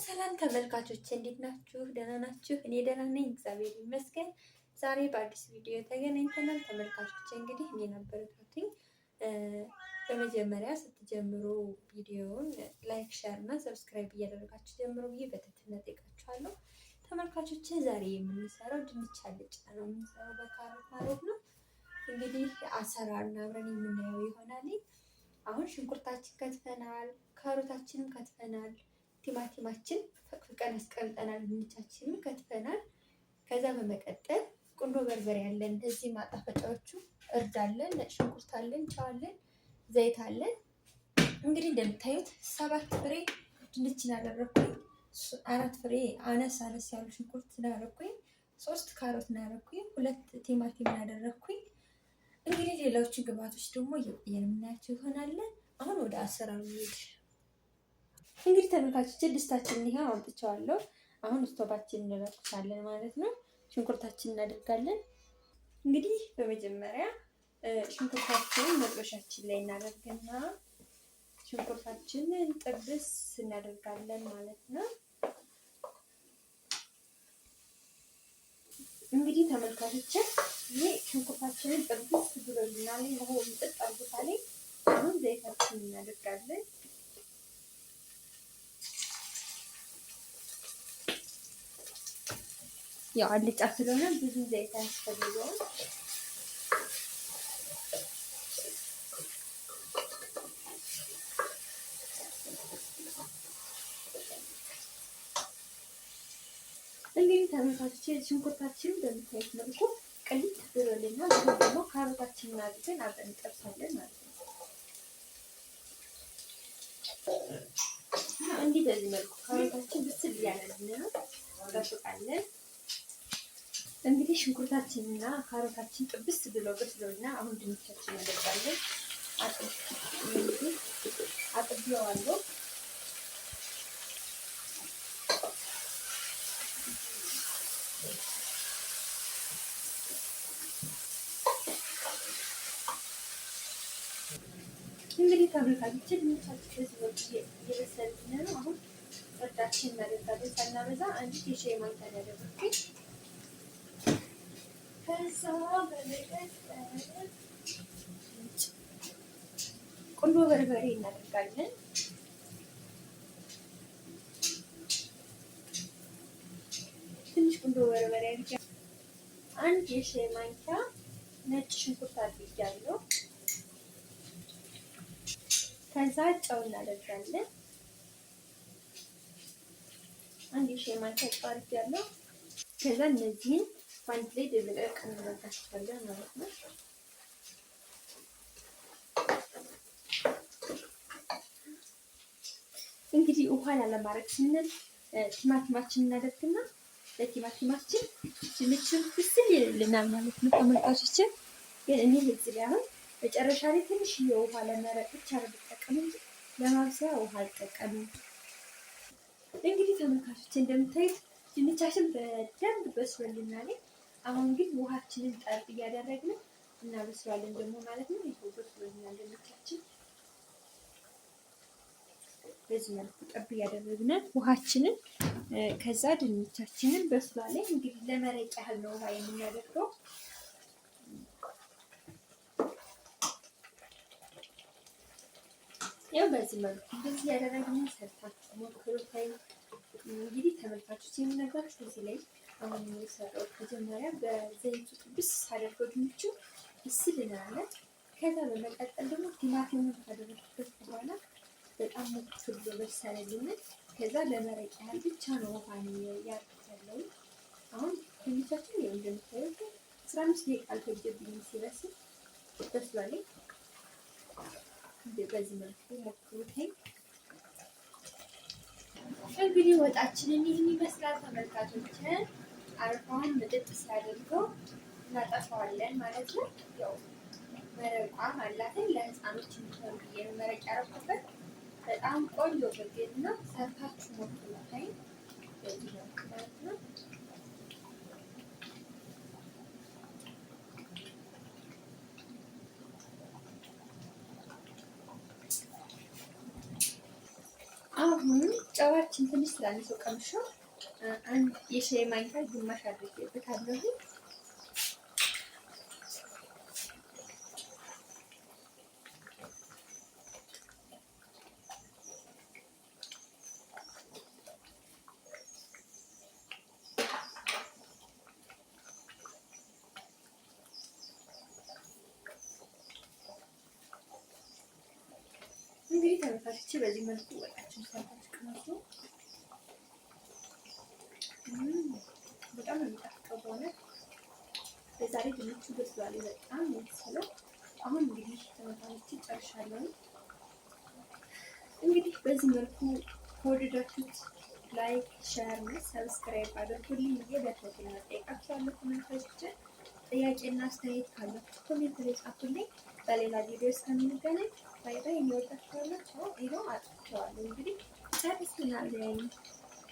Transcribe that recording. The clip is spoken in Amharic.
ሰላም ተመልካቾች እንዴት ናችሁ? ደህና ናችሁ? እኔ ደህና ነኝ፣ እግዚአብሔር ይመስገን። ዛሬ በአዲስ ቪዲዮ ተገናኝተናል። ተመልካቾች እንግዲህ እኔን አበረታቱኝ። በመጀመሪያ ስትጀምሩ ቪዲዮውን ላይክ፣ ሼር እና ሰብስክራይብ እያደረጋችሁ ጀምሩ ብዬ በትህትና እጠይቃችኋለሁ። ተመልካቾች ዛሬ የምንሰራው ድንች አልጫ ነው የምንሰራው በካሮት ማለት ነው። እንግዲህ አሰራሩን አብረን የምናየው ይሆናል። አሁን ሽንኩርታችን ከትፈናል፣ ካሮታችንም ከትፈናል፣ ቲማቲማችን ፈቅፍቀን አስቀምጠናል፣ ድንቻችንን ከትፈናል። ከዛ በመቀጠል ቁንዶ በርበሬ አለን፣ እንደዚህ ማጣፈጫዎቹ እርድ አለን፣ ነጭ ሽንኩርት አለን፣ ጨው አለን፣ ዘይት አለን። እንግዲህ እንደምታዩት 7 ፍሬ ድንችን አደረኩኝ፣ 4 ፍሬ አነስ ያሉ ሽንኩርት አደረኩኝ፣ 3 ካሮት አደረኩኝ፣ 2 ቲማቲም አደረኩኝ። እንግዲህ ሌሎችን ግብአቶች ደግሞ የምናያቸው ይሆናል። አሁን ወደ አሰራሩ እንሂድ። እንግዲህ ተመልካቾች ድስታችንን ይሄ አውጥቼዋለሁ። አሁን ስቶቫችንን እንለኩሳለን ማለት ነው። ሽንኩርታችንን እናደርጋለን። እንግዲህ በመጀመሪያ ሽንኩርታችንን መጥበሻችን ላይ እናደርግና ሽንኩርታችንን ጥብስ እናደርጋለን ማለት ነው። እንግዲህ ተመልካቾች ይሄ ሽንኩርታችንን ጥብስ ብሎልናል። ነው ምጥጥ አድርጎታል። አሁን ዘይታችንን እናደርጋለን። ያው አልጫ ስለሆነ ብዙ ዘይት አያስፈልገውም። እንግዲህ ተመልካቾች ሽንኩርታችንን በምታዩት መልኩ ቅልጥ ብሎልናል። አሁን ደግሞ ካሮታችንን አድርገን አብረን እንጠብሳለን ማለት ነው። እንዲህ በዚህ መልኩ ካሮታችን ብስል ያለልን ነው እንጠብቃለን። እንግዲህ ሽንኩርታችንና ካሮታችን ጥብስ ብሎ በስሎና አሁን ድንቻችንን እናደርጋለን። አጥቤዋለሁ። እንግዲህ ተመልካቾች ድንቻችን እየበሰልን ነው። አሁን እርዳችን እናደርጋለን። ሳናበዛ አንድ የሻይ ማንኪያ ያደረግኩኝ። ከዛ በመቀጠል ቁንዶ በርበሬ እናደርጋለን። ትንሽ ቁንዶ በርበሬ አድርጌ አንድ የሻይ ማንኪያ ነጭ ሽንኩርት አድርጌያለሁ። ከዛ ጨው እናደርጋለን። አንድ የሻይ ማንኪያ ጨው አድርጌያለሁ። ከዛ እነዚህን በአንድ ላይ ደብለቅ እናደርጋቸዋለን ማለት ነው። እንግዲህ ውሃ ላለማድረግ ስንል ቲማቲማችን እናደርግና ለቲማቲማችን ድንችን ብስል ይልልናል ማለት ነው። ተመልካቾች ግን እኔ እዚህ ላይ አሁን መጨረሻ ላይ ትንሽ የውሃ ለመረቅ ብቻ ነው የምጠቀመው እንጂ ለማብሰያ ውሃ አልጠቀምም። እንግዲህ ተመልካቾች እንደምታዩት ድንቻችን በደንብ በስሎልናል። አሁን ግን ውሃችንን ጠብ እያደረግን እናበስላለን ደግሞ ማለት ነው። ይሄው በስሎልናል ድንቻችን። በዚህ መልኩ ጠብ እያደረግን ውሃችንን ከዛ ድንቻችንን በስሏል። እንግዲህ ለመረቅ ያህል ነው ውሃ የምናደርገው። ያው በዚህ መልኩ እንደዚህ ያደረግን ሰርታችሁ ሞክሩት። እንግዲህ ተመልካቾች የምነግራችሁ እዚህ ላይ አሁን የሰራው መጀመሪያ በዘይቱ ጥብስ ሳደርገው ድንቹ ብስል ይላል። ከዛ በመቀጠል ደግሞ ቲማቲሙን ካደረግኩት በኋላ በጣም ሞቅ ብሎ በሰለልኝ። ከዛ ለመረቅ ያህል ብቻ ነው ውሃ ያደረግነው። አሁን ድንቻችን ይኸው እንደምታዩት 15 ደቂቃ አልፈጀብኝም ሲበስል በስሏል። በዚህ መልኩ ሞክሩት። እንግዲህ ወጣችንን ይህን ይመስላል ተመልካቾች። አርፋውን ምጥጥ ሲያደርገው እናጠፋዋለን ማለት ነው። ያው መረቋ አላትን ለህፃኖች እንዲሆን ብዬ ነው መረቅ ያደረኩበት። በጣም ቆንጆ ምግብ ነው። ሰርታችሁ ሞክሩት በዚህ መልኩ ማለት ነው። አሁን ጨዋችን ትንሽ ስላነሰው ቀምሾ አንድ የሻይ ማንኪያ ግማሽ አድርጌበታለሁ። እንግዲህ ተመልካቾቼ በዚህ መልኩ ወጣችን ሰርታችሁ ቀመሱ። በጣም የሚጣፍጠው በእውነት በዛሬ ድንቹ በስሏል። በጣም የሚመስለው አሁን እንግዲህ ተመልካቾቼ ጨርሻለሁ። እንግዲህ በዚህ መልኩ ከወደዳችሁት ላይክ፣ ሼር እና ሰብስክራይብ አድርጉልኝ። በትህትና እጠይቃችኋለሁ። ተመልካቾቼ ጥያቄና አስተያየት ካላችሁ ኮሜንት ላይ ጻፉልኝ። በሌላ ቪዲዮ እስከምንገናኝ ባይ ባይ። የሚወዳችኋለሁ። ይኸው አጥፍቼዋለሁ። እንግዲህ ጨርሰናል።